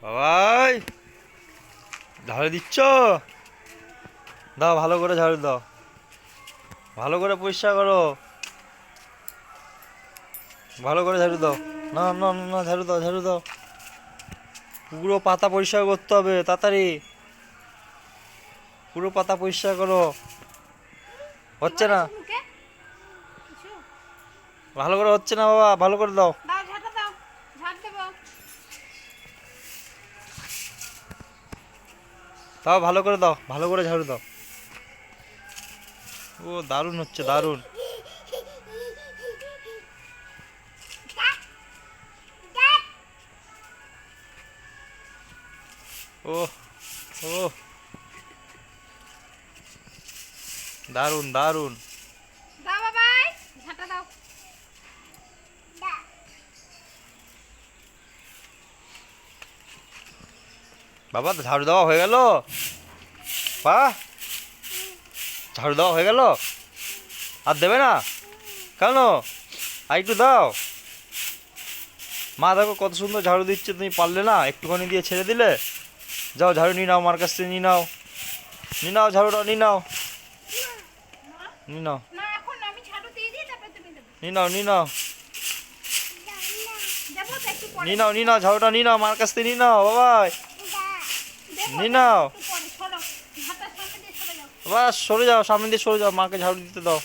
বাবাই ঝাড়ু দিচ্ছ? দাও, ভালো করে ঝাড়ু দাও, ভালো করে পরিষ্কার করো, ভালো করে ঝাড়ু দাও। না না না না, ঝাড়ু দাও, ঝাড়ু দাও। পুরো পাতা পরিষ্কার করতে হবে তাড়াতাড়ি, পুরো পাতা পরিষ্কার করো। কি হচ্ছে না, বলেছে মুখে? কিছু? ভালো করে হচ্ছে না বাবা, ভালো করে দাও। দাও, ঝাঁটা দাও। ঝাঁট দেবো। তাও ভালো করে দাও, ভালো করে ঝাড়ু দাও। ও দারুণ হচ্ছে, দারুণ। ও ও দারুণ দারুণ। দাও বাবাই, ঝাঁটা দাও। বাবা ঝাড়ু দেওয়া হয়ে গেল? বাহ, ঝাড়ু দেওয়া হয়ে গেল? আর দেবে না কেন? আর একটু দাও। মা দেখো কত সুন্দর ঝাড়ু দিচ্ছে, তুমি পারলে না একটুখানি দিয়ে ছেড়ে দিলে? যাও ঝাড়ু নিয়ে নাও, আমার কাছ থেকে নিয়ে নাও, নিয়ে নাও ঝাড়ুটা, নিয়ে নাও, না, নিয়ে নাও, না, এখন আমি ঝাঁটু দিয়ে দিই, তারপরে তুমি দেবে। নিয়ে নাও, নিয়ে নাও, দেবো তো একটু পরে। নিয়ে নাও, নিয়ে নাও ঝাড়ুটা, নিয়ে নাও আমার কাছ থেকে, নিয়ে নাও বাবাই, দেবো, নিয়ে দেবো, নাও। একটু পরে। সরো। ঝাঁটার সামনে দিয়ে সরে যাও। বাবা সরে যাও, সামনে দিয়ে সরে যাও, মাকে ঝাড়ু দিতে দাও।